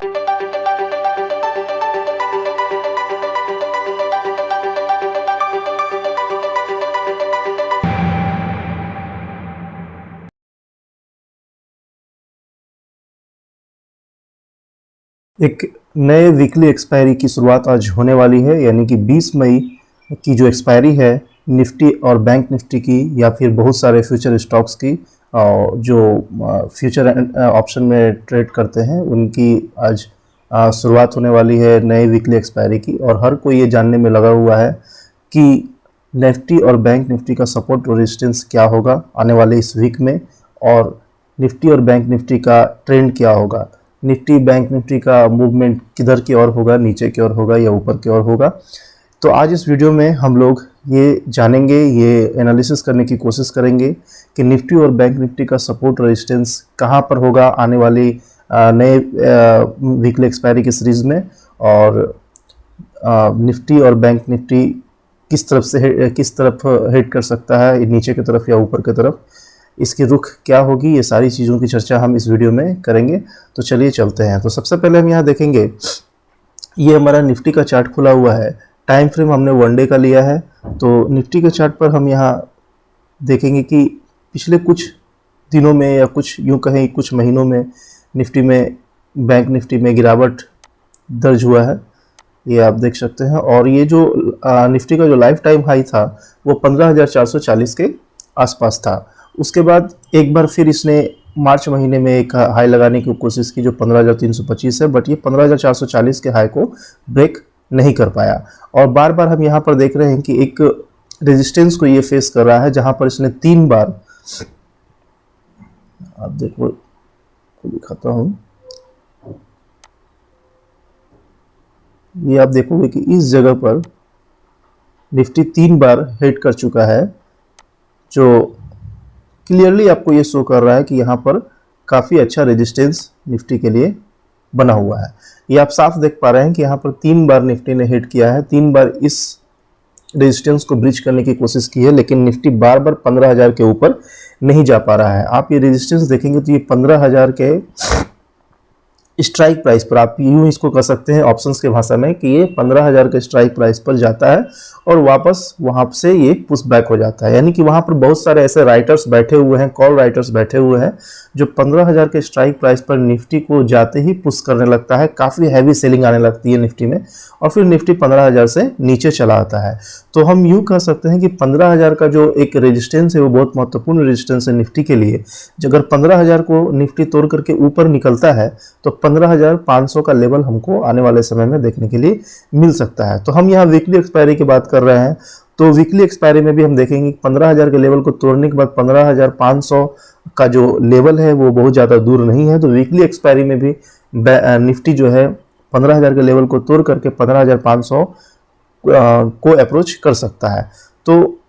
एक नए weekly expiry की शुरुआत आज होने वाली है, यानी कि 20 मई की जो एक्सपायरी है निफ्टी और बैंक निफ्टी की, या फिर बहुत सारे फ्यूचर स्टॉक्स की जो फ्यूचर ऑप्शन में ट्रेड करते हैं, उनकी आज शुरुआत होने वाली है नए वीकली एक्सपायरी की। और हर कोई ये जानने में लगा हुआ है कि निफ्टी और बैंक निफ्टी का सपोर्ट और रेजिस्टेंस क्या होगा आने वाले इस वीक में, और निफ्टी और बैंक निफ्टी का ट्रेंड क्या होगा, निफ्टी बैंक निफ्टी का मूवमेंट किधर की ओर होगा, नीचे की ओर होगा या ऊपर की ओर होगा। तो आज इस वीडियो में हम लोग ये जानेंगे, ये एनालिसिस करने की कोशिश करेंगे कि निफ्टी और बैंक निफ्टी का सपोर्ट रेजिस्टेंस कहाँ पर होगा आने वाली नए वीकली एक्सपायरी की सीरीज़ में, और निफ्टी और बैंक निफ्टी किस तरफ हिट कर सकता है, नीचे की तरफ या ऊपर की तरफ, इसकी रुख क्या होगी, ये सारी चीज़ों की चर्चा हम इस वीडियो में करेंगे। तो चलिए चलते हैं। तो सबसे पहले हम यहाँ देखेंगे, ये हमारा निफ्टी का चार्ट खुला हुआ है, टाइम फ्रेम हमने 1 डे का लिया है। तो निफ्टी के चार्ट पर हम यहाँ देखेंगे कि पिछले कुछ दिनों में या कुछ यूँ कहें कुछ महीनों में निफ्टी में, बैंक निफ्टी में गिरावट दर्ज हुआ है, ये आप देख सकते हैं। और ये जो निफ्टी का जो लाइफ टाइम हाई था वो 15,440 के आसपास था। उसके बाद एक बार फिर इसने मार्च महीने में एक हाई लगाने की कोशिश की जो 15,325 है, बट ये 15,440 के हाई को ब्रेक नहीं कर पाया। और बार बार हम यहाँ पर देख रहे हैं कि एक रेजिस्टेंस को ये फेस कर रहा है, जहाँ पर इसने 3 बार, आप देखो दिखाता हूँ, ये आप देखोगे कि इस जगह पर निफ्टी 3 बार हिट कर चुका है, जो क्लियरली आपको ये शो कर रहा है कि यहाँ पर काफ़ी अच्छा रेजिस्टेंस निफ्टी के लिए बना हुआ है। ये आप साफ देख पा रहे हैं कि यहाँ पर 3 बार निफ्टी ने हिट किया है, 3 बार इस रेजिस्टेंस को ब्रीच करने की कोशिश की है, लेकिन निफ्टी बार बार 15,000 के ऊपर नहीं जा पा रहा है। आप ये रेजिस्टेंस देखेंगे तो ये 15,000 के स्ट्राइक प्राइस पर, आप यूँ इसको कह सकते हैं ऑप्शंस के भाषा में कि ये 15,000 के स्ट्राइक प्राइस पर जाता है और वापस वहाँ से ये पुश बैक हो जाता है। यानी कि वहाँ पर बहुत सारे ऐसे राइटर्स बैठे हुए हैं, कॉल राइटर्स बैठे हुए हैं, जो 15,000 के स्ट्राइक प्राइस पर निफ्टी को जाते ही पुश करने लगता है, काफ़ी हैवी सेलिंग आने लगती है निफ्टी में, और फिर निफ्टी 15,000 से नीचे चला आता है। तो हम यूँ कह सकते हैं कि 15,000 का जो एक रेजिस्टेंस है वो बहुत महत्वपूर्ण रेजिस्टेंस है निफ्टी के लिए। अगर 15,000 को निफ्टी तोड़ करके ऊपर निकलता है तो 15,500 का लेवल हमको आने वाले समय में देखने के लिए मिल सकता है। तो हम यहाँ वीकली एक्सपायरी की बात कर रहे हैं, तो वीकली एक्सपायरी में भी हम देखेंगे 15,000 के लेवल को तोड़ने के बाद 15,500 का जो लेवल है वो बहुत ज़्यादा दूर नहीं है। तो वीकली एक्सपायरी में भी निफ्टी जो है 15,000 के लेवल को तोड़ करके 15,500 को अप्रोच कर सकता है। तो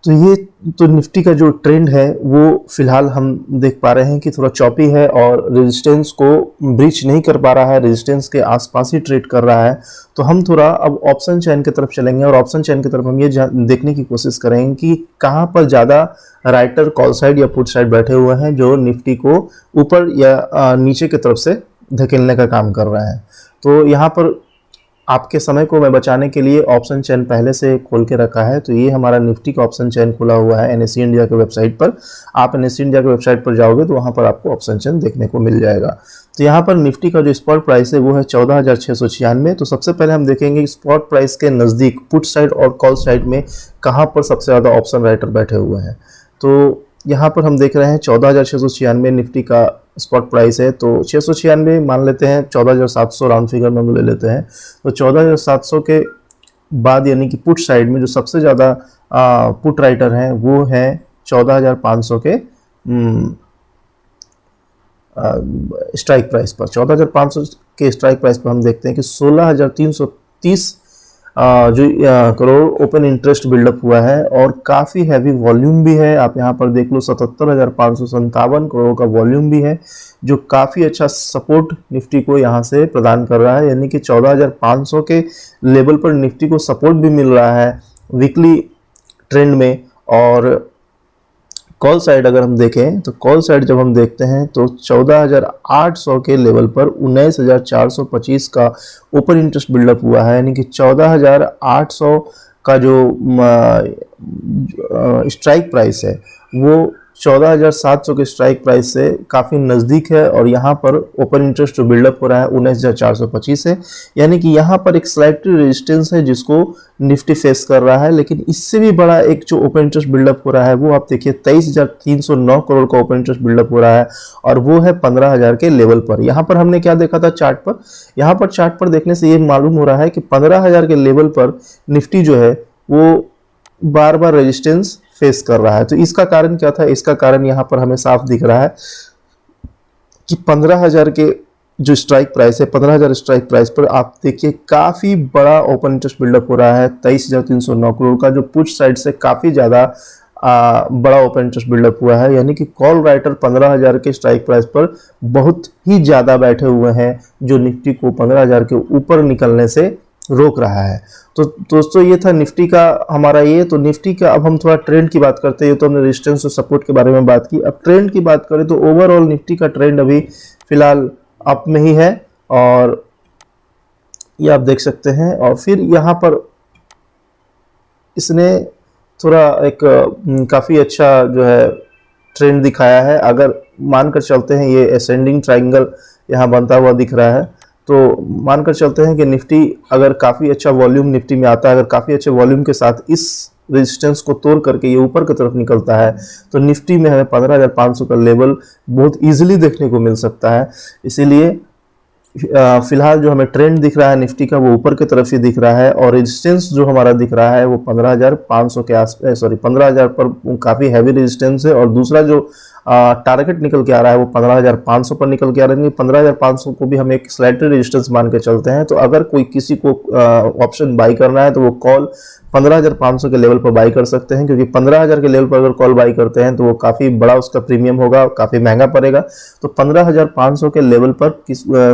ये तो निफ्टी का जो ट्रेंड है वो फिलहाल हम देख पा रहे हैं कि थोड़ा चॉपी है और रेजिस्टेंस को ब्रीच नहीं कर पा रहा है, रेजिस्टेंस के आसपास ही ट्रेड कर रहा है। तो हम थोड़ा अब ऑप्शन चेन की तरफ चलेंगे, और ऑप्शन चेन की तरफ हम ये देखने की कोशिश करेंगे कि कहाँ पर ज़्यादा राइटर कॉल साइड या पुट साइड बैठे हुए हैं जो निफ्टी को ऊपर या नीचे की तरफ से धकेलने का काम कर रहे हैं। तो यहाँ पर आपके समय को मैं बचाने के लिए ऑप्शन चेन पहले से खोल के रखा है। तो ये हमारा निफ्टी का ऑप्शन चेन खुला हुआ है एनएसई इंडिया के वेबसाइट पर। आप एनएसई इंडिया के वेबसाइट पर जाओगे तो वहाँ पर आपको ऑप्शन चेन देखने को मिल जाएगा। तो यहाँ पर निफ्टी का जो स्पॉट प्राइस है वो है 14,696। तो सबसे पहले हम देखेंगे स्पॉट प्राइस के नज़दीक पुट साइड और कॉल साइड में कहाँ पर सबसे ज़्यादा ऑप्शन राइटर बैठे हुए हैं। तो यहाँ पर हम देख रहे हैं 14,696 निफ्टी का स्पॉट प्राइस है। तो 696 मान लेते हैं, 14,700 राउंड फिगर में हम ले लेते हैं। तो 14,700 के बाद यानी कि पुट साइड में जो सबसे ज़्यादा पुट राइटर हैं वो है 14,500 के स्ट्राइक प्राइस पर। 14,500 के स्ट्राइक प्राइस पर हम देखते हैं कि 16,330 जो करोड़ ओपन इंटरेस्ट बिल्डअप हुआ है, और काफ़ी हैवी वॉल्यूम भी है। आप यहाँ पर देख लो 77,557 करोड़ का वॉल्यूम भी है, जो काफ़ी अच्छा सपोर्ट निफ्टी को यहाँ से प्रदान कर रहा है। यानी कि 14,500 के लेवल पर निफ्टी को सपोर्ट भी मिल रहा है वीकली ट्रेंड में, और कॉल साइड अगर हम देखें तो कॉल साइड जब हम देखते हैं तो 14,800 के लेवल पर 19,425 का ओपन इंटरेस्ट बिल्डअप हुआ है, यानी कि 14,800 का जो स्ट्राइक प्राइस है वो 14,700 के स्ट्राइक प्राइस से काफ़ी नज़दीक है, और यहाँ पर ओपन इंटरेस्ट जो बिल्डअप हो रहा है 19,425 है, यानी कि यहाँ पर एक स्लाइटली रेजिस्टेंस है जिसको निफ्टी फेस कर रहा है। लेकिन इससे भी बड़ा एक जो ओपन इंटरेस्ट बिल्डअप हो रहा है वो आप देखिए 23,309 करोड़ का ओपन इंटरेस्ट बिल्डअप हो रहा है, और वो है 15,000 के लेवल पर। यहाँ पर हमने क्या देखा था चार्ट पर, यहाँ पर चार्ट पर देखने से ये मालूम हो रहा है कि 15,000 के लेवल पर निफ्टी जो है वो बार बार रेजिस्टेंस फेस कर रहा है। तो इसका कारण क्या था, इसका कारण यहाँ पर हमें साफ दिख रहा है कि 15,000 के जो स्ट्राइक प्राइस है, 15,000 स्ट्राइक प्राइस पर आप देखिए काफ़ी बड़ा ओपन इंटरेस्ट बिल्डअप हो रहा है 23,309 करोड़ का, जो पुट साइड से काफ़ी ज़्यादा बड़ा ओपन इंटरेस्ट बिल्डअप हुआ है। यानी कि कॉल राइटर 15,000 के स्ट्राइक प्राइस पर बहुत ही ज़्यादा बैठे हुए हैं, जो निफ्टी को 15,000 के ऊपर निकलने से रोक रहा है। तो दोस्तों ये था निफ्टी का हमारा ये। तो निफ्टी का अब हम थोड़ा ट्रेंड की बात करते हैं। तो हमने रेजिस्टेंस और सपोर्ट के बारे में बात की, अब ट्रेंड की बात करें तो ओवरऑल निफ्टी का ट्रेंड अभी फिलहाल अप में ही है, और ये आप देख सकते हैं। और फिर यहाँ पर इसने थोड़ा एक काफ़ी अच्छा जो है ट्रेंड दिखाया है। अगर मानकर चलते हैं ये असेंडिंग ट्राइंगल यहाँ बनता हुआ दिख रहा है, तो मानकर चलते हैं कि निफ्टी अगर काफ़ी अच्छा वॉल्यूम निफ्टी में आता है, अगर काफ़ी अच्छे वॉल्यूम के साथ इस रेजिस्टेंस को तोड़ करके ये ऊपर की तरफ निकलता है, तो निफ्टी में हमें 15,500 का लेवल बहुत इजीली देखने को मिल सकता है। इसीलिए फिलहाल जो हमें ट्रेंड दिख रहा है निफ्टी का वो ऊपर की तरफ ही दिख रहा है, और रेजिस्टेंस जो हमारा दिख रहा है वो 15,500 के आस 15,000 पर काफ़ी हैवी रेजिस्टेंस है। और दूसरा जो टारगेट निकल के आ रहा है वो 15,500 पर निकल के आ रहा है। 15,500 को भी हम एक स्लाइटली रेजिस्टेंस मान के चलते हैं। तो अगर कोई किसी को ऑप्शन बाई करना है तो वो कॉल 15,500 के लेवल पर बाई कर सकते हैं, क्योंकि 15,000 के लेवल पर अगर कॉल बाई करते हैं तो वो काफ़ी बड़ा उसका प्रीमियम होगा, काफ़ी महंगा पड़ेगा। तो 15,500 के लेवल पर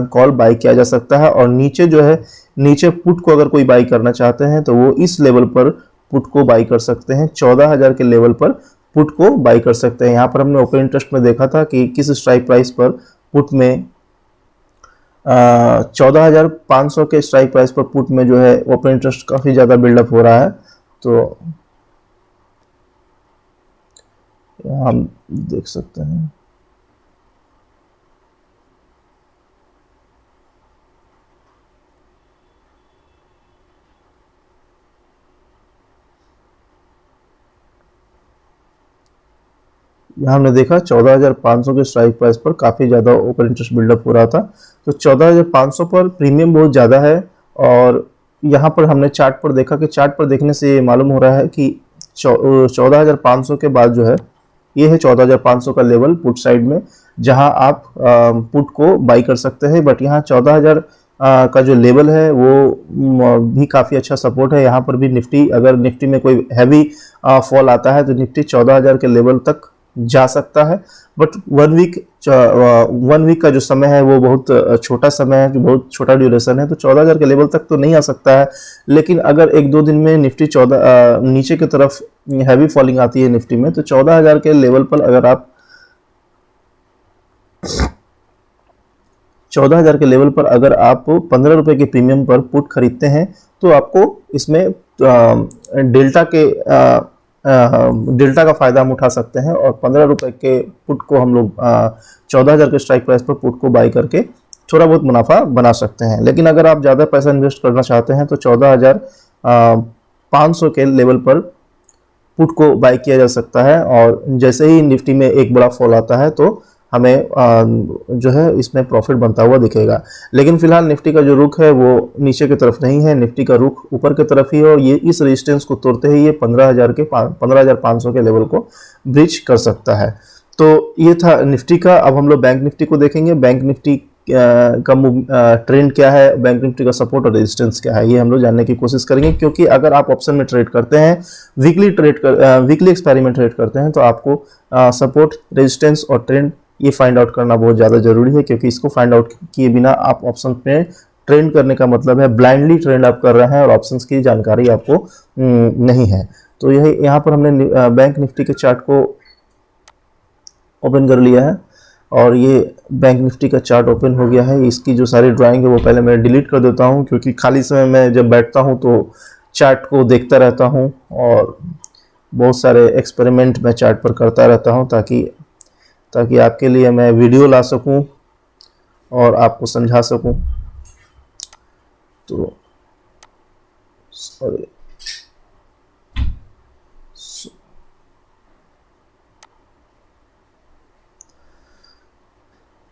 कॉल बाई किया जा सकता है। और नीचे जो है, नीचे पुट को अगर कोई बाई करना चाहते हैं तो वो इस लेवल पर पुट को बाई कर सकते हैं, 14,000 के लेवल पर पुट को बाई कर सकते हैं। यहाँ पर हमने ओपन इंटरेस्ट में देखा था कि किस स्ट्राइक प्राइस पर पुट में 14,500 के स्ट्राइक प्राइस पर पुट में जो है ओपन इंटरेस्ट काफ़ी ज़्यादा बिल्डअप हो रहा है। तो हम देख सकते हैं यहाँ हमने देखा 14,500 के स्ट्राइक प्राइस पर काफ़ी ज़्यादा ओपन इंटरेस्ट बिल्डअप हो रहा था। तो 14,500 पर प्रीमियम बहुत ज़्यादा है। और यहाँ पर हमने चार्ट पर देखा कि चार्ट पर देखने से ये मालूम हो रहा है कि 14,500 के बाद जो है ये है 14,500 का लेवल पुट साइड में, जहाँ आप पुट को बाई कर सकते हैं। बट यहाँ 14,000 का जो लेवल है वो भी काफ़ी अच्छा सपोर्ट है। यहाँ पर भी निफ्टी, अगर निफ्टी में कोई हैवी फॉल आता है तो निफ्टी 14,000 के लेवल तक जा सकता है। बट वन वीक का जो समय है वो बहुत छोटा समय है, जो बहुत छोटा ड्यूरेशन है, तो 14,000 के लेवल तक तो नहीं आ सकता है। लेकिन अगर एक दो दिन में निफ्टी नीचे की तरफ हैवी फॉलिंग आती है निफ्टी में, तो 14,000 के लेवल पर अगर आप 14,000 के लेवल पर अगर आप 15 रुपए के प्रीमियम पर पुट खरीदते हैं तो आपको इसमें डेल्टा का फायदा हम उठा सकते हैं। और 15 रुपए के पुट को हम लोग 14,000 के स्ट्राइक प्राइस पर पुट को बाई करके थोड़ा बहुत मुनाफा बना सकते हैं। लेकिन अगर आप ज़्यादा पैसा इन्वेस्ट करना चाहते हैं तो 14,500 के लेवल पर पुट को बाई किया जा सकता है। और जैसे ही निफ्टी में एक बड़ा फॉल आता है तो हमें जो है इसमें प्रॉफिट बनता हुआ दिखेगा। लेकिन फिलहाल निफ्टी का जो रुख है वो नीचे की तरफ नहीं है, निफ्टी का रुख ऊपर की तरफ ही है। और ये इस रेजिस्टेंस को तोड़ते ही ये 15,500 के लेवल को ब्रीच कर सकता है। तो ये था निफ्टी का। अब हम लोग बैंक निफ्टी को देखेंगे। बैंक निफ्टी का ट्रेंड क्या है, बैंक निफ्टी का सपोर्ट और रेजिस्टेंस क्या है, ये हम लोग जानने की कोशिश करेंगे। क्योंकि अगर आप ऑप्शन में ट्रेड करते हैं, वीकली एक्सपेरिमेंट ट्रेड करते हैं, तो आपको सपोर्ट, रेजिस्टेंस और ट्रेंड ये फाइंड आउट करना बहुत ज़्यादा जरूरी है। क्योंकि इसको फाइंड आउट किए बिना आप ऑप्शन में ट्रेंड करने का मतलब है ब्लाइंडली ट्रेंड आप कर रहे हैं और ऑप्शंस की जानकारी आपको नहीं है। तो यही यहाँ पर हमने बैंक निफ्टी के चार्ट को ओपन कर लिया है और ये बैंक निफ्टी का चार्ट ओपन हो गया है। इसकी जो सारी ड्राइंग है वो पहले मैं डिलीट कर देता हूँ, क्योंकि खाली समय में जब बैठता हूँ तो चार्ट को देखता रहता हूँ और बहुत सारे एक्सपेरिमेंट मैं चार्ट पर करता रहता हूँ ताकि आपके लिए मैं वीडियो ला सकूँ और आपको समझा सकूँ। तो सॉरी,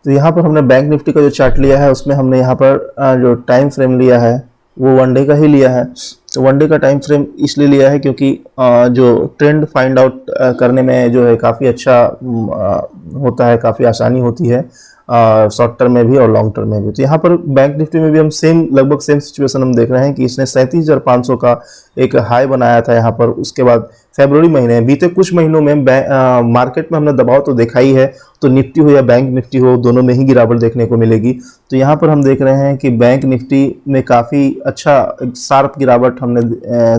तो यहाँ पर हमने बैंक निफ्टी का जो चार्ट लिया है उसमें हमने यहाँ पर जो टाइम फ्रेम लिया है वो वन डे का ही लिया है। तो वन डे का टाइम फ्रेम इसलिए लिया है क्योंकि जो ट्रेंड फाइंड आउट करने में जो है काफ़ी अच्छा होता है, काफ़ी आसानी होती है शॉर्ट टर्म में भी और लॉन्ग टर्म में भी। तो यहाँ पर बैंक निफ्टी में भी हम लगभग सेम सिचुएशन हम देख रहे हैं कि इसने 37,500 का एक हाई बनाया था यहाँ पर। उसके बाद फरवरी महीने, बीते कुछ महीनों में मार्केट में हमने दबाव तो देखा ही है, तो निफ्टी हो या बैंक निफ्टी हो दोनों में ही गिरावट देखने को मिलेगी। तो यहाँ पर हम देख रहे हैं कि बैंक निफ्टी में काफ़ी अच्छा शार्प गिरावट हमने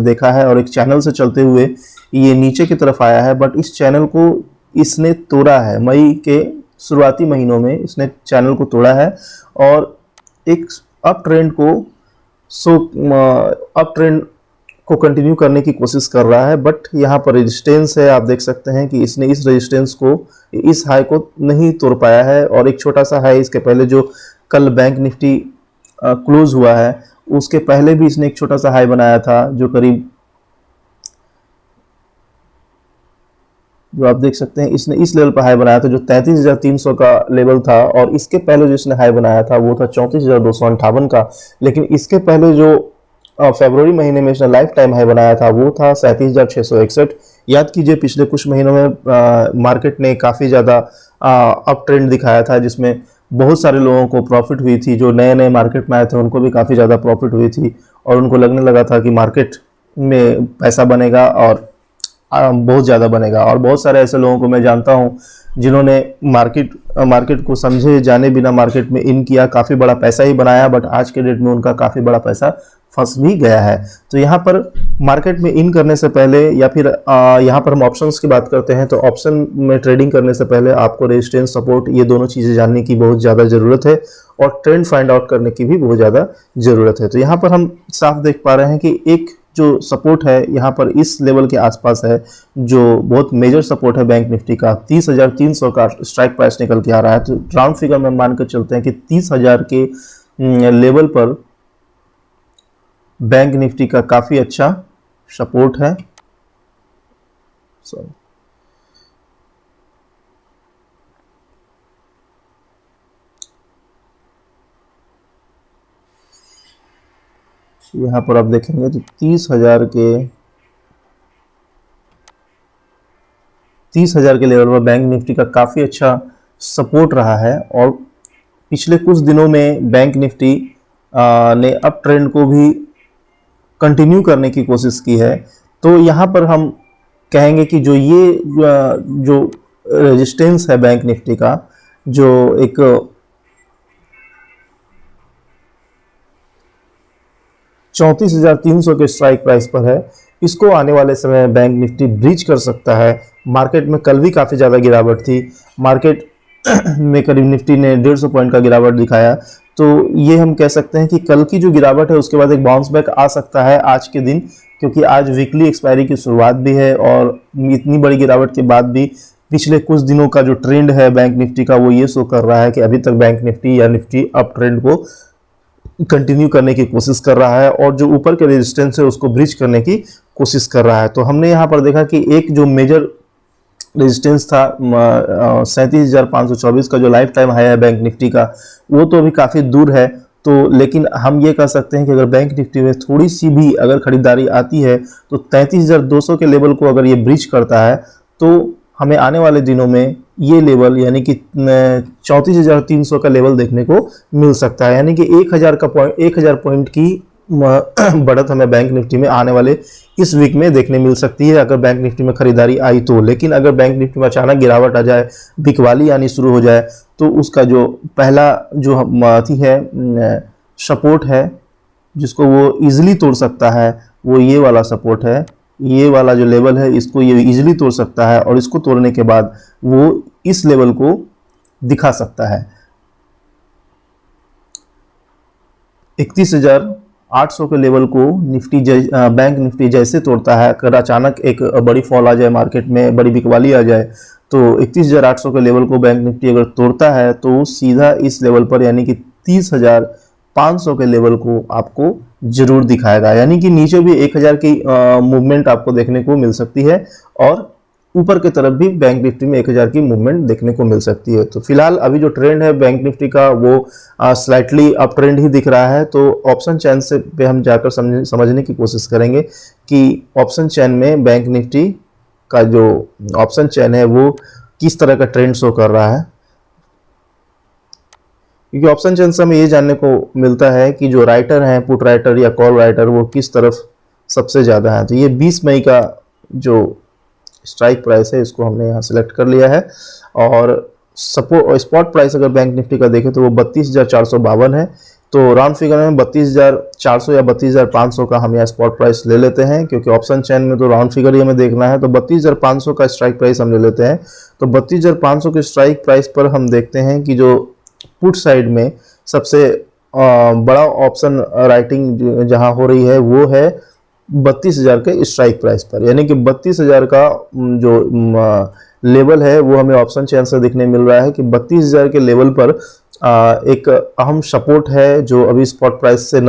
देखा है और एक चैनल से चलते हुए ये नीचे की तरफ आया है, बट इस चैनल को इसने तोड़ा है। मई के शुरुआती महीनों में इसने चैनल को तोड़ा है और एक अप ट्रेंड को कंटिन्यू करने की कोशिश कर रहा है। बट यहाँ पर रेजिस्टेंस है, आप देख सकते हैं कि इसने इस रेजिस्टेंस को, इस हाई को नहीं तोड़ पाया है। और एक छोटा सा हाई इसके पहले जो कल बैंक निफ्टी क्लोज हुआ है उसके पहले भी इसने एक छोटा सा हाई बनाया था जो करीब, जो आप देख सकते हैं इसने इस लेवल पर हाई बनाया था जो 33,300 का लेवल था। और इसके पहले जो इसने हाई बनाया था वो था 34,258 का। लेकिन इसके पहले जो फरवरी महीने में इसने लाइफ टाइम हाई बनाया था वो था 37,661। याद कीजिए पिछले कुछ महीनों में मार्केट ने काफ़ी ज़्यादा अप ट्रेंड दिखाया था जिसमें बहुत सारे लोगों को प्रॉफिट हुई थी। जो नए नए मार्केट में आए थे उनको भी काफ़ी ज़्यादा प्रॉफिट हुई थी और उनको लगने लगा था कि मार्केट में पैसा बनेगा और बहुत ज़्यादा बनेगा। और बहुत सारे ऐसे लोगों को मैं जानता हूँ जिन्होंने मार्केट को समझे जाने बिना मार्केट में इन किया, काफ़ी बड़ा पैसा ही बनाया, बट आज के डेट में उनका काफ़ी बड़ा पैसा फंस भी गया है। तो यहाँ पर मार्केट में इन करने से पहले या फिर यहाँ पर हम ऑप्शंस की बात करते हैं, तो ऑप्शन में ट्रेडिंग करने से पहले आपको रेजिस्टेंस, सपोर्ट, ये दोनों चीज़ें जानने की बहुत ज़्यादा ज़रूरत है और ट्रेंड फाइंड आउट करने की भी बहुत ज़्यादा ज़रूरत है। तो यहाँ पर हम साफ देख पा रहे हैं कि एक जो सपोर्ट है यहाँ पर इस लेवल के आसपास है, जो बहुत मेजर सपोर्ट है बैंक निफ्टी का। 30,300 का स्ट्राइक प्राइस निकल के आ रहा है। तो राउंड फिगर में मानकर चलते हैं कि 30,000 के लेवल पर बैंक निफ्टी का काफ़ी अच्छा सपोर्ट है। यहाँ पर आप देखेंगे तो 30,000 के लेवल पर बैंक निफ्टी का काफ़ी अच्छा सपोर्ट रहा है। और पिछले कुछ दिनों में बैंक निफ्टी ने अप ट्रेंड को भी कंटिन्यू करने की कोशिश की है। तो यहाँ पर हम कहेंगे कि जो रेजिस्टेंस है बैंक निफ्टी का, जो एक 34,300 के स्ट्राइक प्राइस पर है, इसको आने वाले समय बैंक निफ्टी ब्रीच कर सकता है। मार्केट में कल भी काफ़ी ज़्यादा गिरावट थी, मार्केट में करीब निफ्टी ने 150 पॉइंट का गिरावट दिखाया। तो ये हम कह सकते हैं कि कल की जो गिरावट है उसके बाद एक बाउंस बैक आ सकता है आज के दिन, क्योंकि आज वीकली एक्सपायरी की शुरुआत भी है और इतनी बड़ी गिरावट के बाद भी पिछले कुछ दिनों का जो ट्रेंड है बैंक निफ्टी का वो ये शो कर रहा है कि अभी तक बैंक निफ्टी या निफ्टी अप ट्रेंड को कंटिन्यू करने की कोशिश कर रहा है और जो ऊपर के रेजिस्टेंस है उसको ब्रीच करने की कोशिश कर रहा है। तो हमने यहाँ पर देखा कि एक जो मेजर रेजिस्टेंस था 37,524 का जो लाइफ टाइम हाई है बैंक निफ्टी का, वो तो अभी काफ़ी दूर है। तो लेकिन हम ये कह सकते हैं कि अगर बैंक निफ्टी में थोड़ी सी भी अगर खरीदारी आती है तो 33,200 के लेवल को अगर ये ब्रीच करता है तो हमें आने वाले दिनों में ये लेवल यानी कि 34,300 का लेवल देखने को मिल सकता है। यानी कि 1,000 पॉइंट की बढ़त हमें बैंक निफ्टी में आने वाले इस वीक में देखने मिल सकती है अगर बैंक निफ्टी में खरीदारी आई तो। लेकिन अगर बैंक निफ्टी में अचानक गिरावट आ जाए, बिकवाली आनी शुरू हो जाए, तो उसका जो पहला जो अथी है सपोर्ट है जिसको वो इजीली तोड़ सकता है वो ये वाला सपोर्ट है। ये वाला जो लेवल है इसको ये इजीली तोड़ सकता है और इसको तोड़ने के बाद वो इस लेवल को दिखा सकता है। 31,800 के लेवल को बैंक निफ्टी जैसे तोड़ता है, अगर अचानक एक बड़ी फॉल आ जाए मार्केट में, बड़ी बिकवाली आ जाए, तो 31,800 के लेवल को बैंक निफ्टी अगर तोड़ता है तो सीधा इस लेवल पर यानी कि 30,500 के लेवल को आपको जरूर दिखाएगा। यानी कि नीचे भी 1,000 की मूवमेंट आपको देखने को मिल सकती है और ऊपर की तरफ भी बैंक निफ्टी में 1,000 की मूवमेंट देखने को मिल सकती है। तो फिलहाल अभी जो ट्रेंड है बैंक निफ्टी का वो स्लाइटली अप ट्रेंड ही दिख रहा है। तो ऑप्शन चैन से पे हम जाकर समझने की कोशिश करेंगे कि ऑप्शन चैन में बैंक निफ्टी का जो ऑप्शन चैन है वो किस तरह का ट्रेंड शो कर रहा है, क्योंकि ऑप्शन चैन से हमें ये जानने को मिलता है कि जो राइटर हैं, पुट राइटर या कॉल राइटर, वो किस तरफ सबसे ज़्यादा है। तो ये 20 मई का जो स्ट्राइक प्राइस है इसको हमने यहाँ सेलेक्ट कर लिया है और स्पॉट प्राइस अगर बैंक निफ्टी का देखें तो वो 32,452 है। तो राउंड फिगर में 32,400 या 32,500 का हम यहाँ स्पॉट प्राइस ले लेते हैं, क्योंकि ऑप्शन चैन में तो राउंड फिगर ही हमें देखना है। तो 32,500 का स्ट्राइक प्राइस हम ले लेते हैं। तो 32,500 के स्ट्राइक प्राइस पर हम देखते हैं कि जो पुट साइड में सबसे बड़ा ऑप्शन राइटिंग जहां हो रही है वो है 32,000 के स्ट्राइक प्राइस पर, यानी कि 32,000 का जो लेवल है वो हमें ऑप्शन चैन से दिखने मिल रहा है कि 32,000 के लेवल पर एक अहम सपोर्ट है जो अभी स्पॉट प्राइस से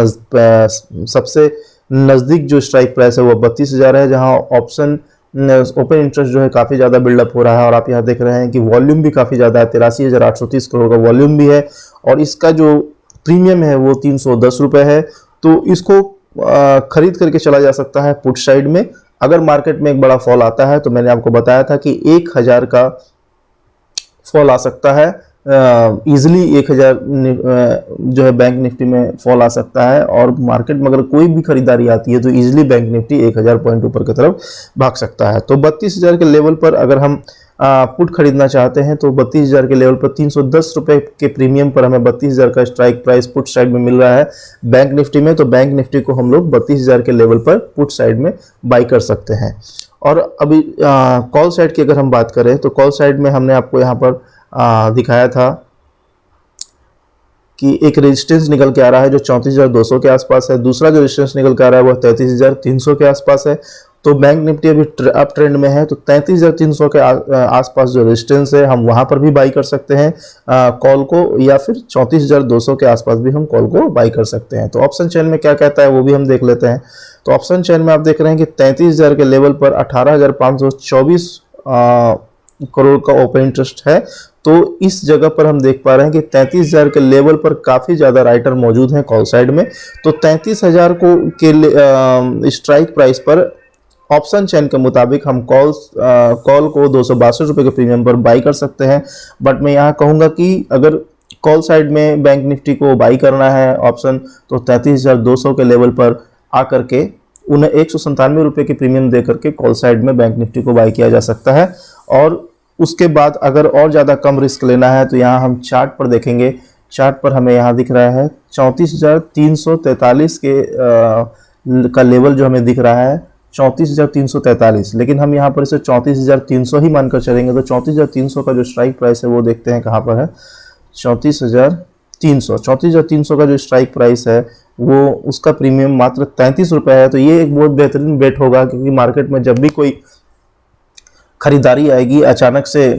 सबसे नज़दीक जो स्ट्राइक प्राइस है वो 32,000 है, जहां ऑप्शन ओपन इंटरेस्ट जो है काफ़ी ज़्यादा बिल्डअप हो रहा है। और आप यहाँ देख रहे हैं कि वॉल्यूम भी काफ़ी ज़्यादा है, 83,830 करोड़ का वॉल्यूम भी है और इसका जो प्रीमियम है वो 310 रुपये है। तो इसको खरीद करके चला जा सकता है पुट साइड में। अगर मार्केट में एक बड़ा फॉल आता है तो मैंने आपको बताया था कि 1,000 का फॉल आ सकता है, इजिली 1,000 जो है बैंक निफ्टी में फॉल आ सकता है और मार्केट में अगर कोई भी खरीदारी आती है तो इजिली बैंक निफ्टी 1,000 पॉइंट ऊपर की तरफ भाग सकता है। तो 32,000 के लेवल पर अगर हम पुट खरीदना चाहते हैं तो 32,000 के लेवल पर 310 रुपये के प्रीमियम पर हमें 32,000 का स्ट्राइक प्राइस पुट साइड में मिल रहा है बैंक निफ्टी में। तो बैंक निफ्टी को हम लोग 32,000 के लेवल पर पुट साइड में बाई कर सकते हैं। और अभी कॉल साइड की अगर हम बात करें तो कॉल साइड में हमने आपको यहाँ पर दिखाया था कि एक रेजिस्टेंस निकल के आ रहा है जो 34,200 के आसपास है, दूसरा जो रेजिस्टेंस निकल के आ रहा है वो 33,300 के आसपास है। तो बैंक निफ्टी अभी अप ट्रेंड में है, तो 33,300 के आसपास जो रेजिस्टेंस है हम वहां पर भी बाई कर सकते हैं कॉल को, या फिर 34,200 के आसपास भी हम कॉल को बाई कर सकते हैं। तो ऑप्शन चेन में क्या कहता है वो भी हम देख लेते हैं। तो ऑप्शन चेन में आप देख रहे हैं कि 33,000 के लेवल पर 18,524 करोड़ का ओपन इंटरेस्ट है। तो इस जगह पर हम देख पा रहे हैं कि 33,000 के लेवल पर काफ़ी ज़्यादा राइटर मौजूद हैं कॉल साइड में। तो 33,000 को के स्ट्राइक प्राइस पर ऑप्शन चेन के मुताबिक हम कॉल को 262 रुपये के प्रीमियम पर बाई कर सकते हैं। बट मैं यहाँ कहूँगा कि अगर कॉल साइड में बैंक निफ्टी को बाई करना है ऑप्शन, तो 33,200 के लेवल पर आकर के उन्हें 197 रुपये के प्रीमियम दे करके कॉल साइड में बैंक निफ्टी को बाई किया जा सकता है। और उसके बाद अगर और ज़्यादा कम रिस्क लेना है तो यहाँ हम चार्ट पर देखेंगे। चार्ट पर हमें यहाँ दिख रहा है 34,343 के का लेवल जो हमें दिख रहा है 34,343, लेकिन हम यहाँ पर इसे 34,300 ही मानकर चलेंगे। तो 34,300 का जो स्ट्राइक प्राइस है वो देखते हैं कहाँ पर है। 34,300 का जो स्ट्राइक प्राइस है वो उसका प्रीमियम मात्र 33 रुपये है। तो ये एक बहुत बेहतरीन बेट होगा, क्योंकि मार्केट में जब भी कोई खरीदारी आएगी, अचानक से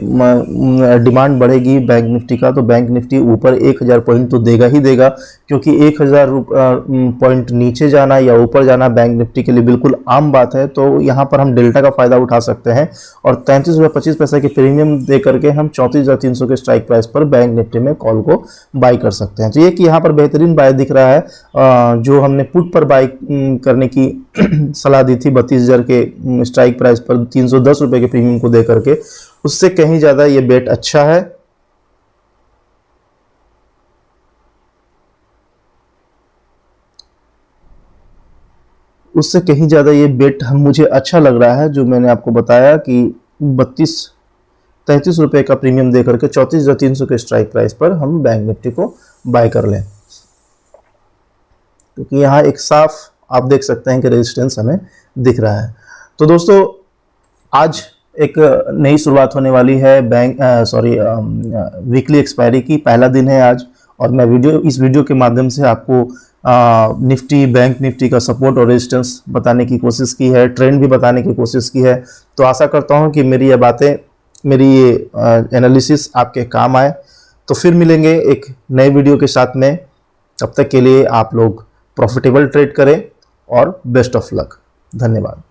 डिमांड बढ़ेगी बैंक निफ्टी का, तो बैंक निफ्टी ऊपर 1,000 पॉइंट तो देगा ही देगा, क्योंकि 1,000 पॉइंट नीचे जाना या ऊपर जाना बैंक निफ्टी के लिए बिल्कुल आम बात है। तो यहाँ पर हम डेल्टा का फायदा उठा सकते हैं और 33.25 रुपये के प्रीमियम दे करके हम 34,300 के स्ट्राइक प्राइस पर बैंक निफ्टी में कॉल को बाई कर सकते हैं। तो ये कि यहाँ पर बेहतरीन बाय दिख रहा है। जो हमने पुट पर बाई करने की सलाह दी थी 32,000 के स्ट्राइक प्राइस पर 310 रुपये के प्रीमियम को दे करके, उससे कहीं ज्यादा ये बेट अच्छा है। उससे कहीं ज्यादा ये बेट मुझे अच्छा लग रहा है, जो मैंने आपको बताया कि 33 रुपये का प्रीमियम दे करके 34,300 के स्ट्राइक प्राइस पर हम बैंक निफ्टी को बाय कर लें, क्योंकि यहाँ एक साफ आप देख सकते हैं कि रेजिस्टेंस हमें दिख रहा है। तो दोस्तों आज एक नई शुरुआत होने वाली है वीकली एक्सपायरी की। पहला दिन है आज, और मैं इस वीडियो के माध्यम से आपको निफ्टी, बैंक निफ्टी का सपोर्ट और रेजिस्टेंस बताने की कोशिश की है, ट्रेंड भी बताने की कोशिश की है। तो आशा करता हूं कि मेरी ये बातें, मेरी ये एनालिसिस आपके काम आए। तो फिर मिलेंगे एक नए वीडियो के साथ में। तब तक के लिए आप लोग प्रॉफिटेबल ट्रेड करें और बेस्ट ऑफ लक। धन्यवाद।